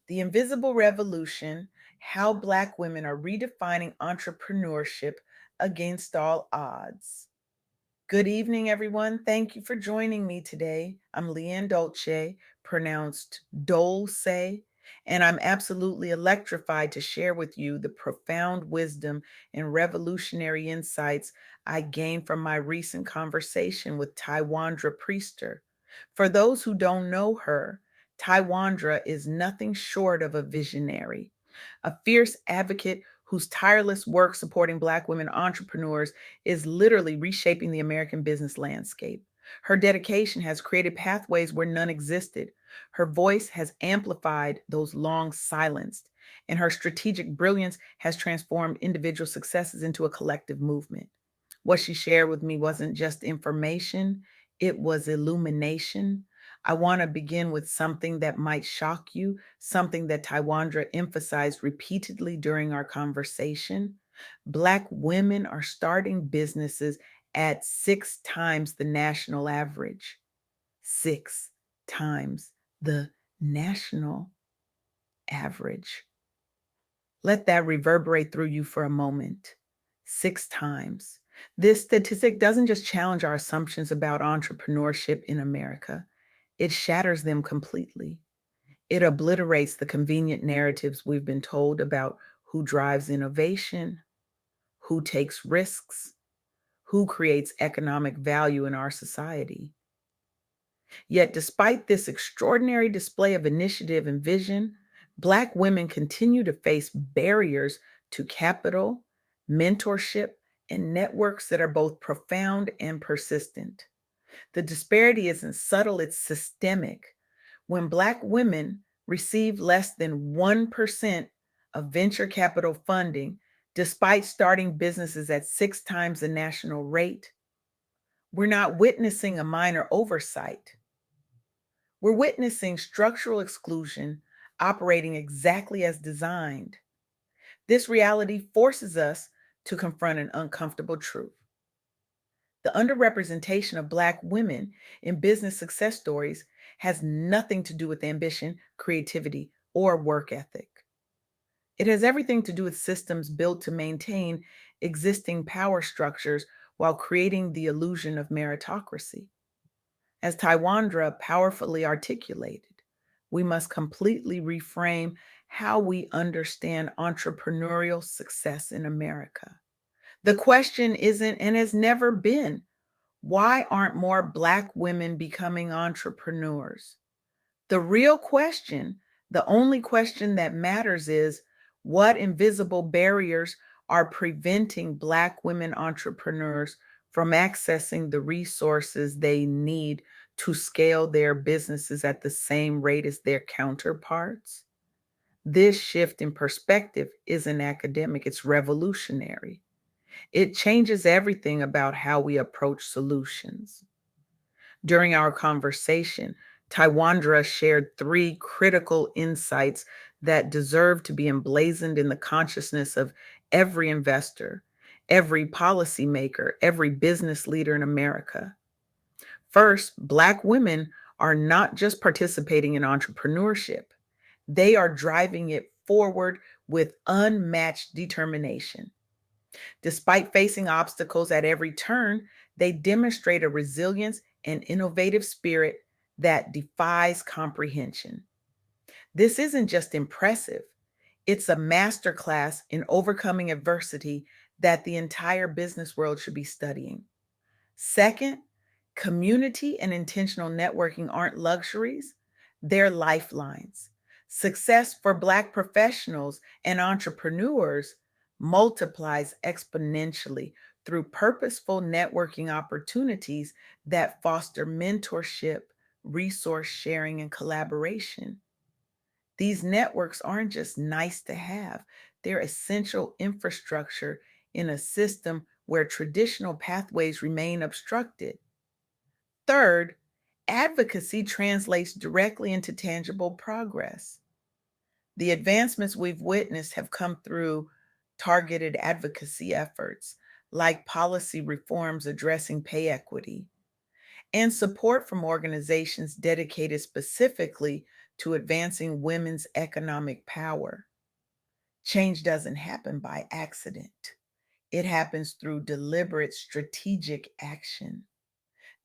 The Invisible Revolution: How Black Women Are Redefining Entrepreneurship Against All Odds. Good evening, everyone. Thank you for joining me today. I'm LeAnne Dolce, pronounced Dolce, and I'm absolutely electrified to share with you the profound wisdom and revolutionary insights I gained from my recent conversation with Taiwandra Priester. For those who don't know her, Taiwandra is nothing short of a visionary, a fierce advocate whose tireless work supporting Black women entrepreneurs is literally reshaping the American business landscape. Her dedication has created pathways where none existed. Her voice has amplified those long silenced, and her strategic brilliance has transformed individual successes into a collective movement. What she shared with me wasn't just information, it was illumination. I want to begin with something that might shock you, something that Taiwandra emphasized repeatedly during our conversation. Black women are starting businesses at 6 times the national average. 6 times the national average. Let that reverberate through you for a moment. 6 times. This statistic doesn't just challenge our assumptions about entrepreneurship in America, it shatters them completely. It obliterates the convenient narratives we've been told about who drives innovation, who takes risks, who creates economic value in our society. Yet, despite this extraordinary display of initiative and vision, Black women continue to face barriers to capital, mentorship, and networks that are both profound and persistent. The disparity isn't subtle, it's systemic. When Black women receive less than 1% of venture capital funding, despite starting businesses at 6 times the national rate, we're not witnessing a minor oversight. We're witnessing structural exclusion operating exactly as designed. This reality forces us to confront an uncomfortable truth. The underrepresentation of Black women in business success stories has nothing to do with ambition, creativity, or work ethic. It has everything to do with systems built to maintain existing power structures while creating the illusion of meritocracy. As Taiwandra powerfully articulated, we must completely reframe how we understand entrepreneurial success in America. The question isn't and has never been, why aren't more Black women becoming entrepreneurs? The real question, the only question that matters is, what invisible barriers are preventing Black women entrepreneurs from accessing the resources they need to scale their businesses at the same rate as their counterparts? This shift in perspective isn't academic, it's revolutionary. It changes everything about how we approach solutions. During our conversation, Taiwandra shared 3 critical insights that deserve to be emblazoned in the consciousness of every investor, every policymaker, every business leader in America. First, Black women are not just participating in entrepreneurship, they are driving it forward with unmatched determination. Despite facing obstacles at every turn, they demonstrate a resilience and innovative spirit that defies comprehension. This isn't just impressive, it's a masterclass in overcoming adversity that the entire business world should be studying. Second, community and intentional networking aren't luxuries, they're lifelines. Success for Black professionals and entrepreneurs multiplies exponentially through purposeful networking opportunities that foster mentorship, resource sharing, and collaboration. These networks aren't just nice to have, they're essential infrastructure in a system where traditional pathways remain obstructed. Third, advocacy translates directly into tangible progress. The advancements we've witnessed have come through targeted advocacy efforts, like policy reforms addressing pay equity, and support from organizations dedicated specifically to advancing women's economic power. Change doesn't happen by accident. It happens through deliberate strategic action.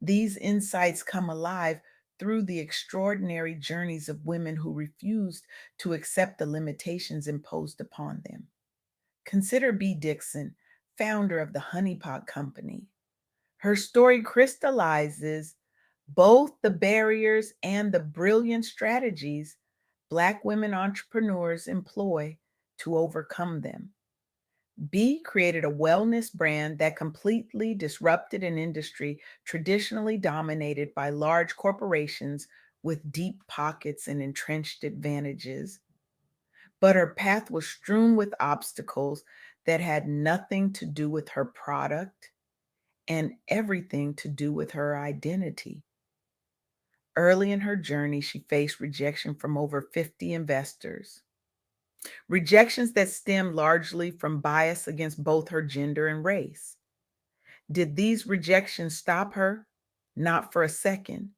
These insights come alive through the extraordinary journeys of women who refused to accept the limitations imposed upon them. Consider B. Dixon, founder of the Honey Pot Company. Her story crystallizes both the barriers and the brilliant strategies Black women entrepreneurs employ to overcome them. B created a wellness brand that completely disrupted an industry traditionally dominated by large corporations with deep pockets and entrenched advantages. But her path was strewn with obstacles that had nothing to do with her product and everything to do with her identity. Early in her journey, she faced rejection from over 50 investors, rejections that stemmed largely from bias against both her gender and race. Did these rejections stop her? Not for a second.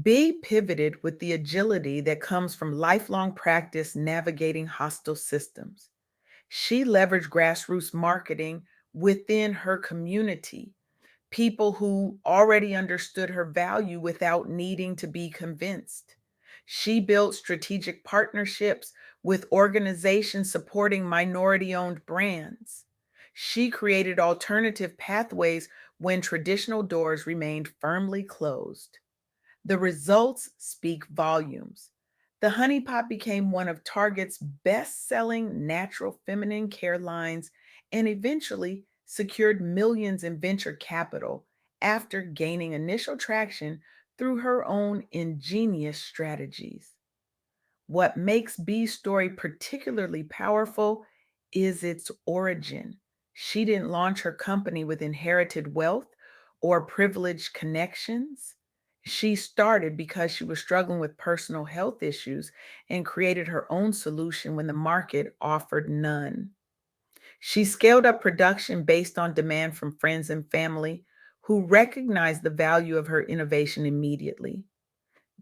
B pivoted with the agility that comes from lifelong practice navigating hostile systems. She leveraged grassroots marketing within her community, people who already understood her value without needing to be convinced. She built strategic partnerships with organizations supporting minority owned brands. She created alternative pathways when traditional doors remained firmly closed. The results speak volumes. The Honey Pot became one of Target's best selling natural feminine care lines and eventually secured millions in venture capital after gaining initial traction through her own ingenious strategies. What makes B's story particularly powerful is its origin. She didn't launch her company with inherited wealth or privileged connections. She started because she was struggling with personal health issues and created her own solution when the market offered none. She scaled up production based on demand from friends and family who recognized the value of her innovation immediately.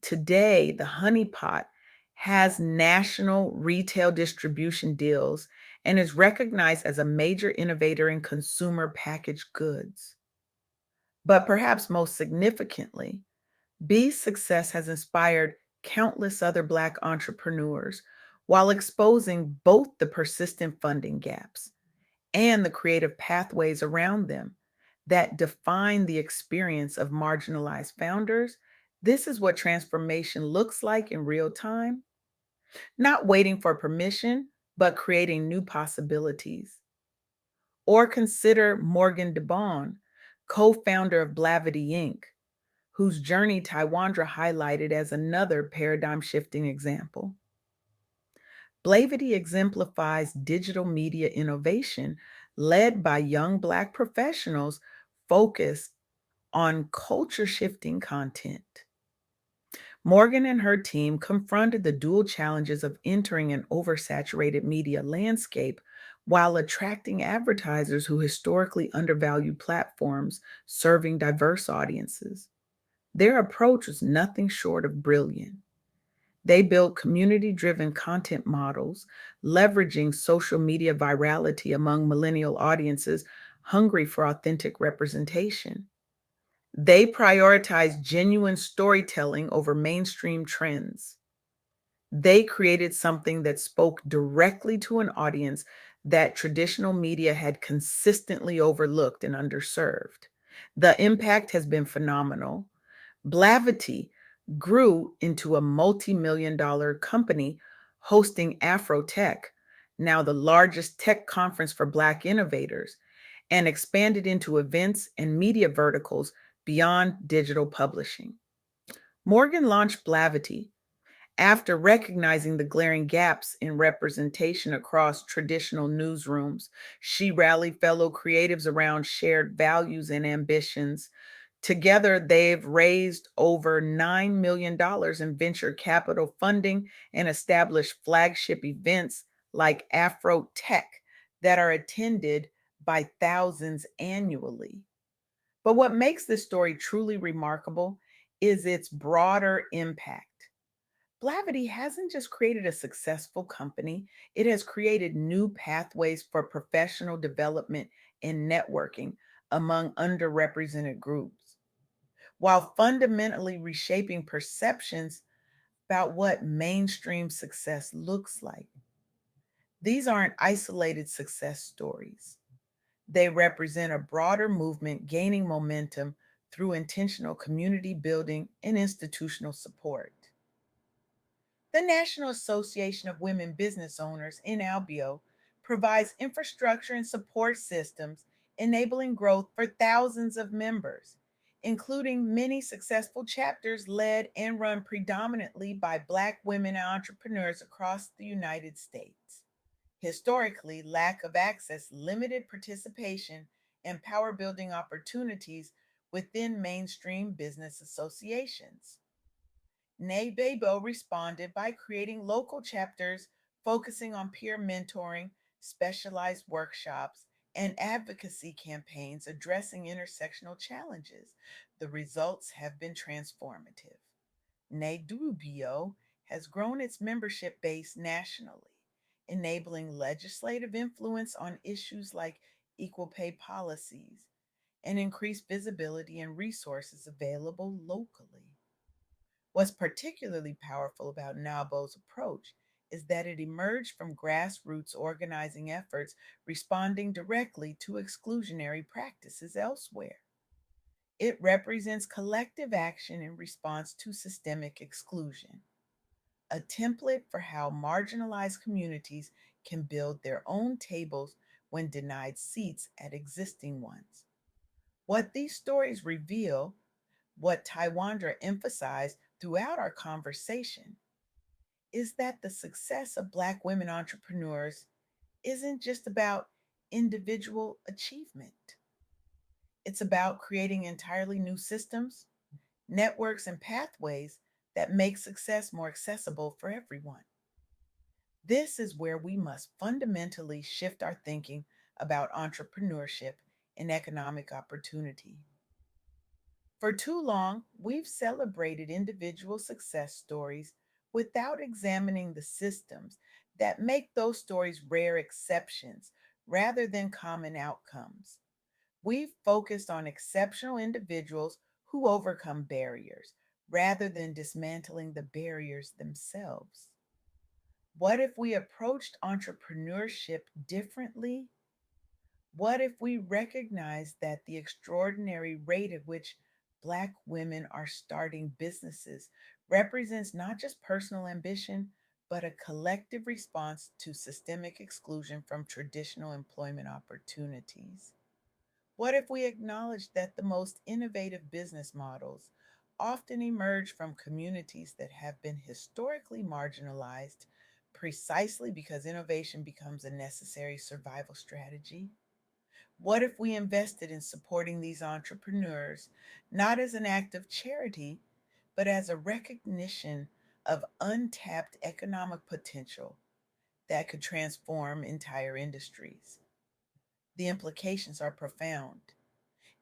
Today, the Honey Pot has national retail distribution deals and is recognized as a major innovator in consumer packaged goods. But perhaps most significantly, B's success has inspired countless other Black entrepreneurs while exposing both the persistent funding gaps and the creative pathways around them that define the experience of marginalized founders. This is what transformation looks like in real time, not waiting for permission, but creating new possibilities. Or consider Morgan DeBon, co founder of Blavity Inc., whose journey Taiwandra highlighted as another paradigm shifting example. Blavity exemplifies digital media innovation led by young Black professionals focused on culture shifting content. Morgan and her team confronted the dual challenges of entering an oversaturated media landscape while attracting advertisers who historically undervalued platforms serving diverse audiences. Their approach was nothing short of brilliant. They built community driven content models, leveraging social media virality among millennial audiences hungry for authentic representation. They prioritized genuine storytelling over mainstream trends. They created something that spoke directly to an audience that traditional media had consistently overlooked and underserved. The impact has been phenomenal. Blavity grew into a multi-million-dollar company hosting Afrotech, now the largest tech conference for Black innovators, and expanded into events and media verticals beyond digital publishing. Morgan launched Blavity after recognizing the glaring gaps in representation across traditional newsrooms. She rallied fellow creatives around shared values and ambitions. Together, they've raised over $9 million dollars in venture capital funding and established flagship events like Afro Tech that are attended by thousands annually. But what makes this story truly remarkable is its broader impact. Blavity hasn't just created a successful company, it has created new pathways for professional development and networking among underrepresented groups, while fundamentally reshaping perceptions about what mainstream success looks like. These aren't isolated success stories. They represent a broader movement gaining momentum through intentional community building and institutional support. The National Association of Women Business Owners in Albio provides infrastructure and support systems enabling growth for thousands of members, including many successful chapters led and run predominantly by Black women entrepreneurs across the United States. Historically, lack of access limited participation and power building opportunities within mainstream business associations. Bebo responded by creating local chapters focusing on peer mentoring, specialized workshops, and advocacy campaigns addressing intersectional challenges. The results have been transformative. Dubio has grown its membership base nationally, enabling legislative influence on issues like equal pay policies and increased visibility and resources available locally. What's particularly powerful about Nabo's approach is that it emerged from grassroots organizing efforts responding directly to exclusionary practices elsewhere. It represents collective action in response to systemic exclusion, a template for how marginalized communities can build their own tables when denied seats at existing ones. What these stories reveal, what Taiwandra emphasized throughout our conversation, is that the success of Black women entrepreneurs isn't just about individual achievement. It's about creating entirely new systems, networks, and pathways that make success more accessible for everyone. This is where we must fundamentally shift our thinking about entrepreneurship and economic opportunity. For too long, we've celebrated individual success stories without examining the systems that make those stories rare exceptions rather than common outcomes. We've focused on exceptional individuals who overcome barriers rather than dismantling the barriers themselves. What if we approached entrepreneurship differently? What if we recognize that the extraordinary rate at which Black women are starting businesses represents not just personal ambition, but a collective response to systemic exclusion from traditional employment opportunities? What if we acknowledge that the most innovative business models often emerge from communities that have been historically marginalized precisely because innovation becomes a necessary survival strategy? What if we invested in supporting these entrepreneurs not as an act of charity, but as a recognition of untapped economic potential that could transform entire industries? The implications are profound.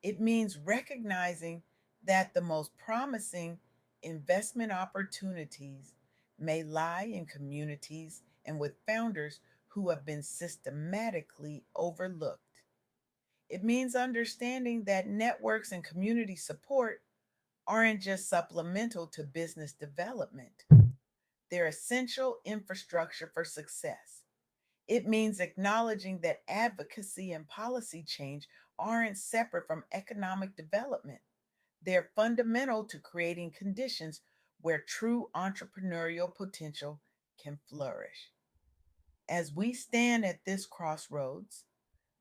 It means recognizing that the most promising investment opportunities may lie in communities and with founders who have been systematically overlooked. It means understanding that networks and community support aren't just supplemental to business development, they're essential infrastructure for success. It means acknowledging that advocacy and policy change aren't separate from economic development. They're fundamental to creating conditions where true entrepreneurial potential can flourish. As we stand at this crossroads,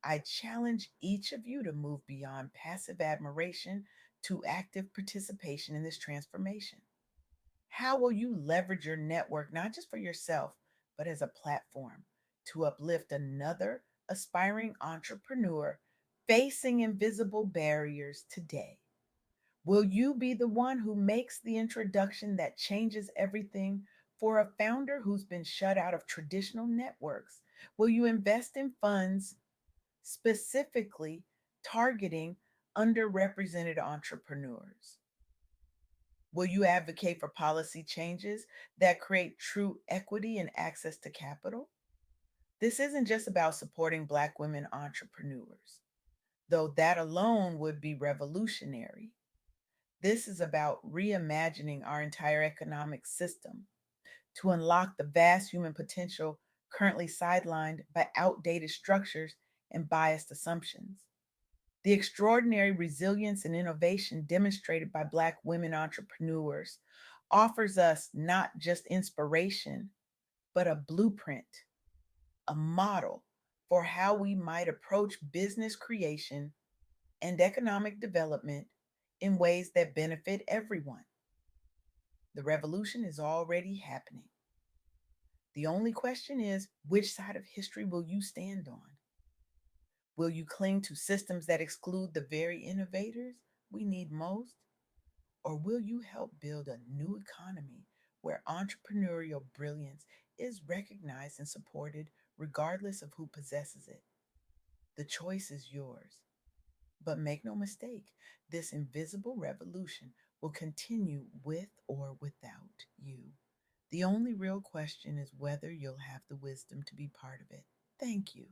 I challenge each of you to move beyond passive admiration to active participation in this transformation. How will you leverage your network, not just for yourself, but as a platform to uplift another aspiring entrepreneur facing invisible barriers today? Will you be the one who makes the introduction that changes everything for a founder who's been shut out of traditional networks? Will you invest in funds specifically targeting underrepresented entrepreneurs? Will you advocate for policy changes that create true equity and access to capital? This isn't just about supporting Black women entrepreneurs, though that alone would be revolutionary. This is about reimagining our entire economic system to unlock the vast human potential currently sidelined by outdated structures and biased assumptions. The extraordinary resilience and innovation demonstrated by Black women entrepreneurs offers us not just inspiration, but a blueprint, a model for how we might approach business creation and economic development in ways that benefit everyone. The revolution is already happening. The only question is, which side of history will you stand on? Will you cling to systems that exclude the very innovators we need most? Or will you help build a new economy where entrepreneurial brilliance is recognized and supported regardless of who possesses it? The choice is yours. But make no mistake, this invisible revolution will continue with or without you. The only real question is whether you'll have the wisdom to be part of it. Thank you.